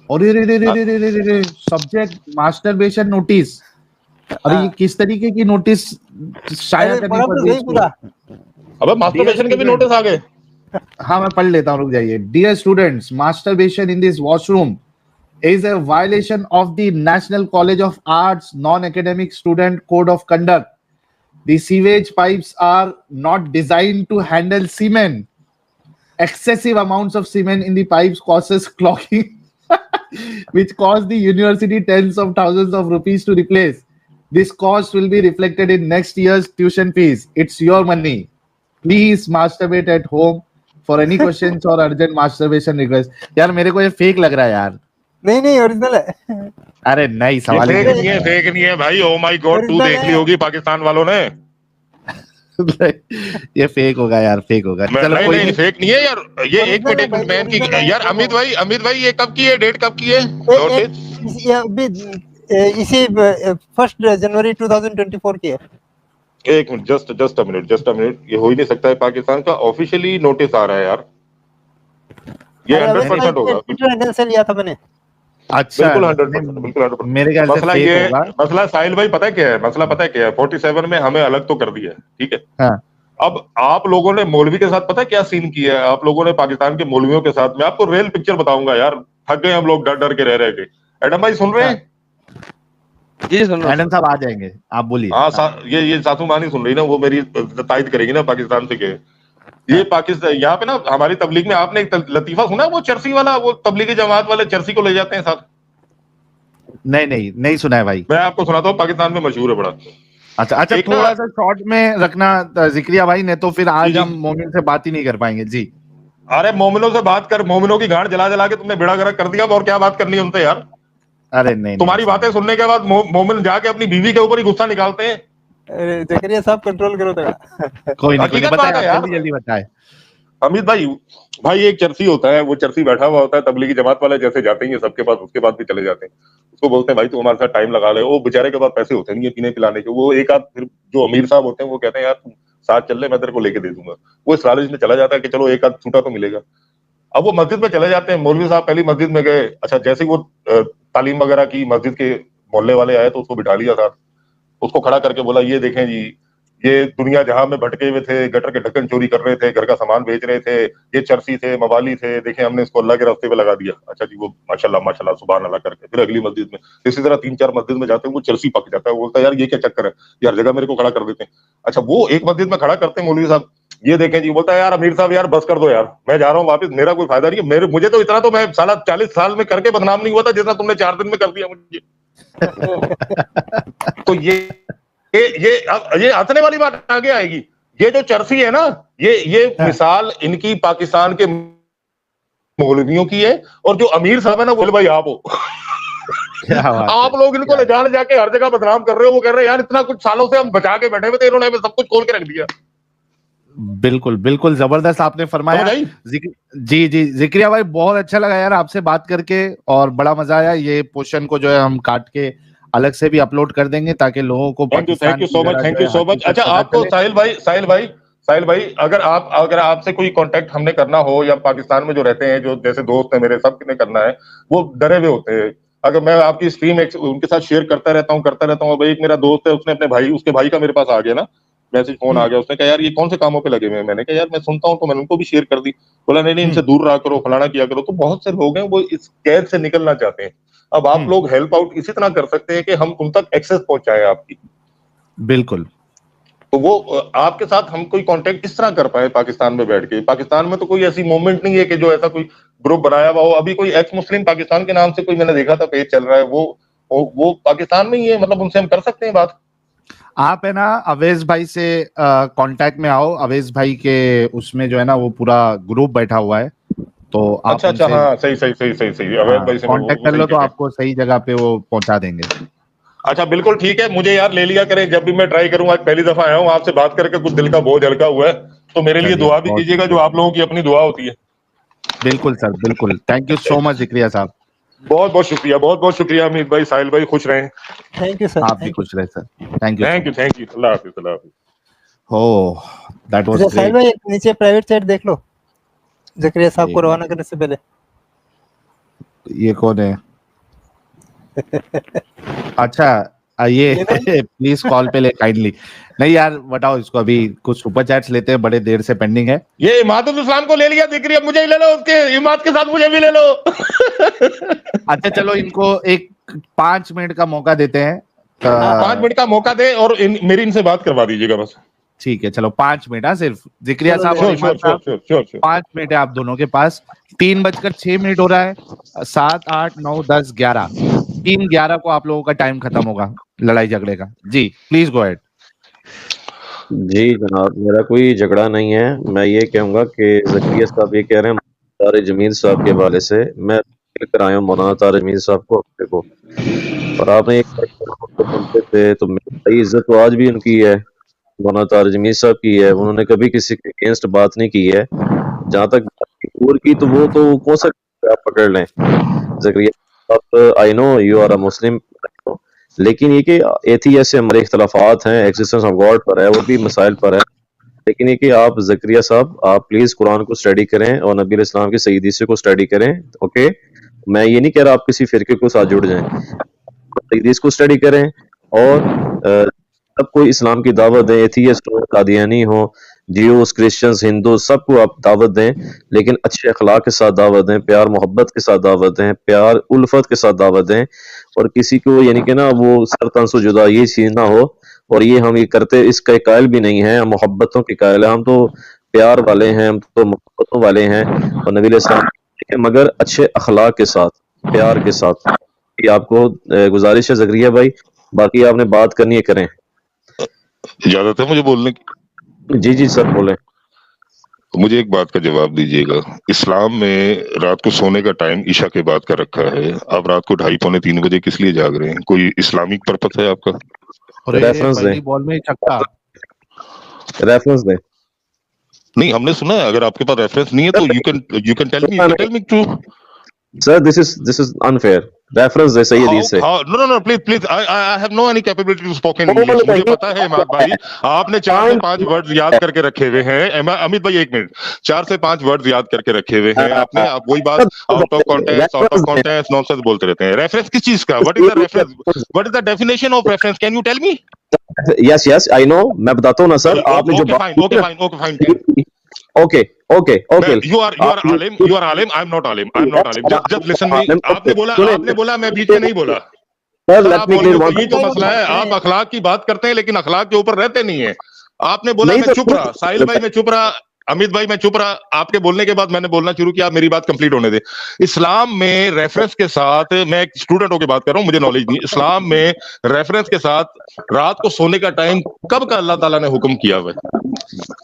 और रे सब्जेक्ट मास्टरबेशन नोटिस। अरे ये किस तरीके की नोटिस शाया
अरे
करनी
पढ़ा
पड़
तो
रही
सही पूरा।
अब मास्टरबेशन के भी नोटिस आ गए।
हाँ मैं पढ़ लेता हूँ, रुक जाइए। Dear students, masturbation in this washroom is a violation of the National College of Arts non-academic student code of conduct. The sewage pipes are not designed to handle semen. Excessive amounts of semen in the pipes causes clogging, which cost the university tens of thousands of rupees to replace. This cost will be reflected in next year's tuition fees. It's your money. Please masturbate at home. For any questions or urgent masturbation request. यार मेरे को ये फेक लग रहा है यार।
नहीं नहीं ओरिजिनल है।
अरे नहीं, सवाल ही
फेक नहीं है भाई। ओ माय गॉड, तू देख ली होगी पाकिस्तान वालों ने।
ये फेक होगा यार, फेक होगा। चलो
नहीं,
कोई
नहीं फेक नहीं है यार। ये एक मिनट मैं इनकी यार अमित भाई ये कब की है? डेट कब की है?
इसी 1 जनवरी 2024 की है।
एक मिनट, जस्ट अ मिनट। ये हो ही नहीं सकता है, पाकिस्तान का ऑफिशियली नोटिस आ रहा है यार। ये 100% होगा।
ट्विटर हैंडल से लिया था मैंने।
अच्छा,
बिल्कुल 100%, बिल्कुल 100%।
मेरे ख्याल से
मसला
फेक
ये
होगा।
मसला साहिल भाई पता है क्या है? मसला पता है क्या है? 47 में हमें अलग तो कर दिया है, ठीक है।
हाँ।
अब आप लोगों ने मौलवी के साथ पता है क्या सीन किया है? आप लोगों ने पाकिस्तान के मौलवियों के साथ, मैं आपको रियल पिक्चर बताऊंगा यार। थक गए हम लोग डर के रह के। एडम भाई सुन रहे हैं?
जी सुन रहा हूँ।
एडम साहब आ जाएंगे, आप बोलिए।
हाँ, ये सासू मानी सुन रही ना, वो मेरी तायद करेगी ना पाकिस्तान से। के ये पाकिस्तान यहाँ पे ना हमारी तबलीग में आपने एक लतीफा सुना, वो चर्सी वाला, वो तबलीगी जमात वाले चर्सी को ले जाते हैं साथ।
नहीं सुना है भाई।
मैं आपको सुनाता हूँ, पाकिस्तान में मशहूर है बड़ा।
अच्छा थोड़ा सा शॉर्ट में रखना जिक्रिया भाई ने, तो फिर आज
जी।
हम मोमिन से बात ही नहीं कर पाएंगे जी।
अरे मोमिनों से बात कर, मोमिनों की गांड जला के तुमने बेड़ा गर्क कर दिया। और क्या बात करनी है उनसे यार?
अरे नहीं,
तुम्हारी बातें सुनने के बाद मोमिन जाके अपनी बीवी के ऊपर ही गुस्सा निकालते हैं।
अरे जकरिया साहब कंट्रोल करो थोड़ा।
कोई नहीं
हकीकत
बताए,
बात है यार।
जल्दी बताए।
अमित भाई एक चर्सी होता है, वो चर्सी बैठा हुआ होता है, तबलीगी जमात वाले जैसे जाते हैं सबके पास, उसके बाद भी चले जाते हैं। उसको बोलते हैं भाई तू हमारे साथ टाइम लगा ले। वो बेचारे के पास पैसे होते नहीं है पीने पिलाने के। वो एक आध फिर जो अमीर साहब होते हैं वो कहते हैं यार तुम साथ चल ले, मैं तेरे को लेके दे दूंगा। वो इस लालच में चला जाता है कि चलो एक आध छूटा तो मिलेगा। अब वो मस्जिद में चले जाते हैं। मौलवी साहब पहली मस्जिद में गए। अच्छा, जैसे ही वो तालीम वगैरह की, मस्जिद के मोहल्ले वाले आए तो उसको बिठा लिया साथ। उसको खड़ा करके बोला ये देखें जी, ये दुनिया जहां में भटके हुए थे, गटर के ढक्कन चोरी कर रहे थे, घर का सामान बेच रहे थे, ये चरसी थे, मवाली थे, देखें हमने इसको अल्लाह के रास्ते पे लगा दिया। अच्छा जी, वो माशाल्लाह माशाल्लाह सुभान अल्लाह करके फिर अगली मस्जिद में इसी तरह 3-4 मस्जिद में जाते हैं, वो चरसी पक जाता है, वो बोलता है यार ये क्या चक्कर है, ये हर जगह मेरे को खड़ा कर देते हैं। अच्छा, वो एक मस्जिद में खड़ा करते हैं मौलवी साहब, ये देखें जी, बोलता है यार अमीर साहब यार बस कर दो यार, मैं जा रहा हूँ वापस, मेरा कोई फायदा नहीं है, मेरे मुझे तो इतना तो मैं साला 40 साल में करके बदनाम नहीं हुआ था जितना तुमने 4 दिन में कर दिया मुझे। तो ये हंसने वाली बात आगे आएगी। ये जो चरसी है ना, ये मिसाल इनकी पाकिस्तान के मौलवियों की है, और जो अमीर साहब है ना, बोले भाई आप हो। आप लोग इनको ले जाके हर जगह बदनाम कर रहे हो, वो कह रहे हैं यार इतना कुछ सालों से हम बचा के बैठे हुए थे, इन्होंने हमें सब कुछ खोल के रख दिया।
बिल्कुल बिल्कुल जबरदस्त आपने फरमाया। जी जी जिक्रिया भाई, बहुत अच्छा लगा यार आपसे बात करके, और बड़ा मजा आया। ये पोर्शन को जो है हम काट के अलग से भी अपलोड कर देंगे ताकि लोगों को
thank you so much, thank you so much. अच्छा, आपको साहिल भाई अगर आपसे कोई कांटेक्ट हमने करना हो, या पाकिस्तान में जो रहते हैं, जो जैसे दोस्त है मेरे, सब ने करना है, वो डरे हुए होते हैं। अगर मैं आपकी स्ट्रीम उनके साथ शेयर करता रहता हूँ। भाई एक मेरा दोस्त है, उसने अपने भाई, उसके भाई का मेरे पास आ गया ना मैसेज, फोन आ गया, उसने कहा यार ये कौन से कामों पे लगे हुए हैं। मैंने कहा यार मैं सुनता हूँ, तो मैंने उनको भी शेयर कर दी। बोला नहीं इनसे दूर रहा करो, फलाना किया करो। तो बहुत से लोग हैं वो इस कैद से निकलना चाहते हैं। अब आप लोग हेल्प आउट इसी तरह कर सकते हैं कि हम उन तक एक्सेस पहुंचाएं आपकी।
बिल्कुल।
तो वो आपके साथ हम कोई कांटेक्ट किस तरह कर पाए पाकिस्तान में बैठ के? पाकिस्तान में तो कोई ऐसी मूवमेंट नहीं है कि जो ऐसा कोई ग्रुप बनाया हुआ हो। अभी कोई एक्स मुस्लिम पाकिस्तान के नाम से कोई मैंने देखा था पेज चल रहा है, वो पाकिस्तान में ही है। मतलब उनसे हम कर सकते हैं बात।
आप है ना अवेश भाई से कांटेक्ट में आओ। अवेश भाई के उसमें जो है ना वो पूरा ग्रुप बैठा हुआ है, तो आप
अच्छा हाँ, सही अवेश भाई से
कांटेक्ट कर लो तो आपको सही जगह पे वो पहुंचा देंगे।
अच्छा बिल्कुल ठीक है, मुझे यार ले लिया करें, जब भी मैं ट्राई करूंगा। पहली दफा आया हूँ आपसे बात करके, कुछ दिल का बोझ हल्का हुआ है, तो मेरे लिए दुआ भी कीजिएगा, जो आप लोगों की अपनी दुआ होती है।
बिल्कुल सर, बिल्कुल। Thank you so much Zakariya साहब।
बहुत बहुत शुक्रिया अमित भाई, साहिल भाई, खुश रहें।
Thank you sir.
आप भी खुश रहे सर। Thank you.
अल्लाह हाफिज।
Oh that was great.
Sahil भाई नीचे प्राइवेट चैट देख लो, जिक्रिया साहब को रवाना करने से पहले।
ये कौन है? अच्छा ये प्लीज कॉल पे ले काइंडली। नहीं यार बताओ इसको, अभी कुछ सुपर चैट्स लेते हैं, बड़े देर से पेंडिंग है।
ये इमादुल इस्लाम को ले लिया जिक्रिया, मुझे ही ले लो, उसके इमाद के साथ मुझे भी ले लो।
अच्छा चलो इनको एक 5 मिनट का मौका देते हैं।
5 मिनट का मौका दे, और मेरी इनसे बात करवा दीजिएगा बस।
ठीक है चलो 5 मिनट। हाँ सिर्फ जिक्रिया साहब और इमाद साहब 5 मिनट है आप दोनों के पास। 3:06 हो रहा है। 7, 8, 9, 10, 11 3:11 को आप लोगों का टाइम खत्म होगा लड़ाई झगड़े का। जी प्लीज गो अहेड।
जी जनाब, मेरा कोई झगड़ा नहीं है। मैं ये कहूँगा कि ज़किया साहब ये कह रहे हैं तारिक जमील साहब के हवाले से, मैं लेकर आया हूँ मौलाना तारिक जमील साहब को अपने को, और आपने एक सुनते थे तो मेरी इज्जत तो आज भी उनकी है, मौलाना तारिक जमील साहब की है। उन्होंने कभी किसी के अगेंस्ट बात नहीं की है। जहाँ तक और की तो वो तो कौन सा आप पकड़ लें ज़किया साहब। I know you are a Muslim, लेकिन ये कि एथियस से हमारे इख्तलाफात हैं, एक्सिस्टेंस ऑफ गॉड पर है, और भी मसाइल पर है। लेकिन ये कि आप ज़किया साहब आप प्लीज कुरान को स्टडी करें और नबी इस्लाम के सही हदीस को स्टडी करें। ओके, मैं ये नहीं कह रहा आप किसी फिरके को साथ जुड़ जाएं, सही हदीस को स्टडी करें, और सबको इस्लाम की दावत दें। एथियस्ट हो, कादियानी हो, जियोस, क्रिश्चियंस, हिंदू, सबको आप दावत दें, लेकिन अच्छे अखलाक के साथ दावत दें, प्यार मोहब्बत के साथ दावत दें, प्यार उल्फत के साथ दावत दें। और किसी को यानी कि ना वो सर तन से जुदा ये चीज ना हो। और ये हम ये करते इसका कायल भी नहीं है, हम मोहब्बतों के कायल हैं, हम तो प्यार वाले हैं, हम तो मोहब्बतों वाले हैं, और नबी इस्लाम मगर अच्छे अखलाक के साथ, प्यार के साथ। ये आपको गुजारिश है ज़किया भाई, बाकी आपने बात करनी है करें।
इजाजत है मुझे बोलने की?
जी सर बोले।
तो मुझे एक बात का जवाब दीजिएगा। इस्लाम में रात को सोने का टाइम ईशा के बाद का रखा है, आप रात को 2:30 पौने 3 बजे किस लिए जाग रहे हैं? कोई इस्लामिक पर्पस है आपका?
रेफरेंस दे,
बॉल में छक्का,
रेफरेंस दे।
नहीं हमने सुना है, अगर आपके पास रेफरेंस नहीं है तो you can tell me true.
Sir, this is unfair. Reference दे सही हदीस से।
No, please. I have no any capability to speak in English. मुझे पता है इमाद भाई, आपने 4 से 5 वर्ड्स याद करके रखे हुए हैं। अमित भाई 1 मिनट, 4 से 5 वर्ड्स याद करके रखे हुए हैं आपने। आप वही बात आउट ऑफ कॉन्टेक्स्ट नॉनसेंस बोलते रहते हैं। रेफरेंस किस चीज का? What is the reference? What is the definition of reference? Can you tell me?
Yes yes I know, मैं बताता हूँ ना सर, आपने जो
ओके
बात
फाइन,
की
ओके
ना,
fine, okay fine.
Okay okay okay,
you are आलिम, यू आर आलिम, आई एम नॉट आलिम, आई एम नॉट आलिम, जस्ट लिसन मी। आपने बोला, मैं बीच में नहीं बोला
सर,
सर,
लेट
आप
मी
बोल रहे
क्लियर
हो तो यही तो मसला है, आप अखलाक की बात करते हैं लेकिन अखलाक के ऊपर रहते नहीं है। आपने बोला,
नहीं
मैं
तो
चुप रहा, साहिल भाई मैं चुप रहा, अमित भाई मैं चुप रहा, आपके बोलने के बाद मैंने बोलना शुरू किया, आप मेरी बात कंप्लीट होने दे। इस्लाम में रेफरेंस के साथ, मैं एक स्टूडेंट होकर बात कर रहा हूं, मुझे नॉलेज नहीं, इस्लाम में रेफरेंस के साथ रात को सोने का टाइम कब का अल्लाह ताला ने हुक्म किया हुआ है?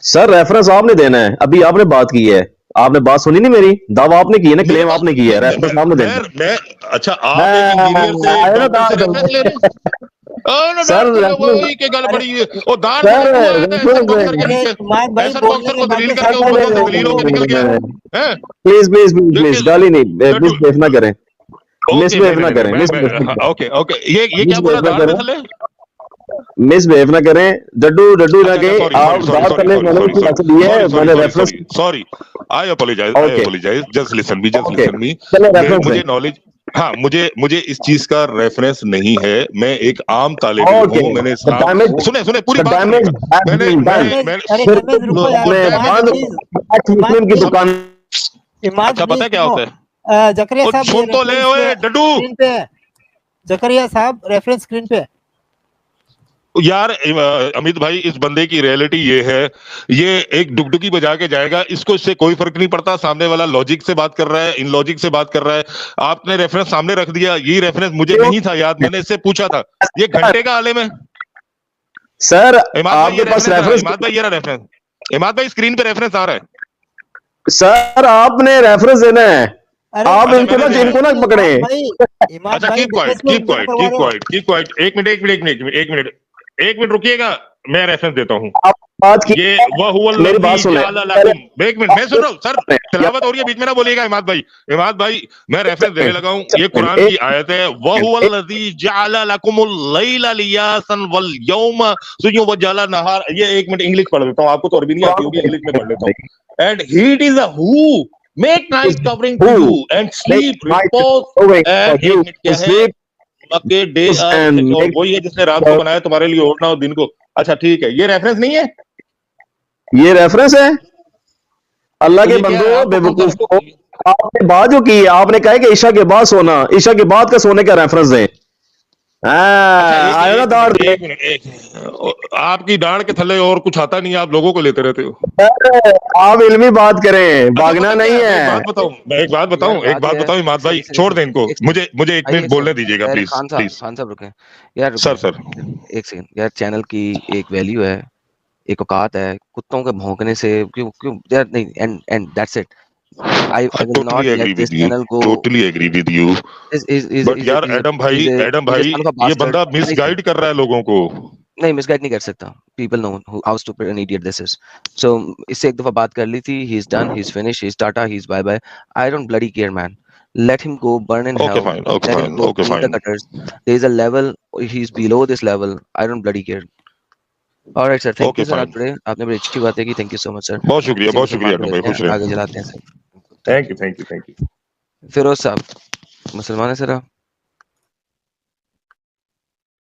सर रेफरेंस आपने देना है, अभी आपने बात की है, आपने बात सुनी नहीं मेरी, दावा आपने की है ना, क्लेम आपने की है, रेफरेंस आपने देना है।
मैं अच्छा, आप एक इंजीनियर से, एक डॉक्टर से रेफरेंस ले रहे हैं?
सर
वही के गल पड़ी है, वो दाल
सर
थोड़ी हुआ है, ऐसा बॉक्सर के
अरे
नीचे,
इमाद भाई
ऐसा
बोलने
बॉक्सर
के
को
बाद
दलील
के
करके
साथ
उस बंदों से दलील होकर निकल गया है।
प्लीज प्लीज प्लीज
ये
प्लीज, गाली नहीं,
डड्डू,
मिसबिहेव ना करें,
ओके
मिसबिहेव ना करें,
ओके ओके, ये क्या बोला, दाल में थले?
मिसबिहेव ना करें, डड्डू डड्डू ना कहे, आप बात करने मैंने कुछ ऐसे दी है, मैंने रेफरेंस,
सॉरी, आई अपोलोजाइज, जस्ट लिसन मी,
चलो रेफरेंस
मुझे नॉलेज, हाँ, मुझे इस चीज का रेफरेंस नहीं है, मैं एक आम तालिब इल्म हूँ, मैंने इस्लाम, सुने पूरी बात सुनिएगा,
अरे डैमेज रुको यार,
मुस्लिम की दुकान,
इमाद
अच्छा पता है क्या होता है,
जकरिया साहब
सुन तो ले ओए डड्डू,
स्क्रीन पे है, जकरिया साहब रेफरेंस स्क्रीन पे है।
यार अमित भाई, इस बंदे की रियलिटी ये है, ये एक डुगडुगी बजा के जाएगा, इसको इससे कोई फर्क नहीं पड़ता, सामने वाला लॉजिक से बात कर रहा है, इन लॉजिक से बात कर रहा है, आपने रेफरेंस सामने रख दिया, ये रेफरेंस मुझे नहीं था याद, मैंने इससे पूछा था, ये घंटे का आलिम है
सर
इमाद भाई,
आपके पास रेफरेंस,
इमाद भाई, ये रहा रेफरेंस, इमाद भाई स्क्रीन पे रेफरेंस आ रहा है,
सर आपने रेफरेंस देना है, आप इनको ना पकड़े।
अच्छा कीप क्वाइट, एक मिनट रुकिएगा, मैं रेफरेंस देता हूँ,
आप बात की,
ये
मेरी बात सुने,
एक मिनट मैं सुन रहा हूँ सर, तिलावत हो रही है, बीच में ना बोलिएगा इमाद भाई, मैं रेफरेंस देने लगा हूँ, ये कुरान की आयत है, वहुवल्लज़ी जअल लकुमुल लैला लियासन वल यौम सुजुम व जअल नहार, ये एक मिनट इंग्लिश पढ़ देता हूँ, आपको तो अरबी नहीं आती होगी, इंग्लिश में पढ़ लेता हूँ, and heat is a who make night covering to you and sleep repose and एक मिनट क्या है के डे, वही है जिसने रात को बनाया तुम्हारे लिए ओढ़ना हो दिन को, अच्छा ठीक है, ये रेफरेंस नहीं है,
ये रेफरेंस है, अल्लाह के बंदो बेवकूफ को, आपने बात जो की है, आपने कहा कि ईशा के बाद सोना, ईशा के बाद का सोने का रेफरेंस दें, आया ना दाढ़,
आपकी दाढ़ के थल्ले और कुछ आता नहीं, आप लोगों को लेते रहते हो,
आप इल्मी बात करें, भागना नहीं है।
मैं एक बात बताऊं इमाद भाई, छोड़ दें इनको, मुझे एक मिनट बोलने दीजिएगा प्लीज
खान साहब रुके यार,
सर
एक सेकंड यार, चैनल की एक वैल्यू है, एक औकात है, कुत्तों के भौंकने से क्यों यार, नहीं, and that's it, I will not let this channel go.
Totally agree with you. But यार एडम भाई, ये बंदा मिसगाइड कर रहा है लोगों को,
नहीं मिसगाइड नहीं कर सकता, people know how stupid an idiot this is, so इससे एक दफा बात कर ली थी, he's done, he's finished, he's tata, he's bye bye, I don't bloody care man, let him go burn in hell, let him go clean the gutters, there is a level, he's below this level, I don't bloody care. Alright sir, thank you sir, आपने बड़ी अच्छी बातें की, thank you so much sir,
बहुत शुक्रिया एडम भाई, खुश रहिए,
आगे चलाते हैं सर,
थैंक यू
फिरोज साहब मुसलमान है सर आप?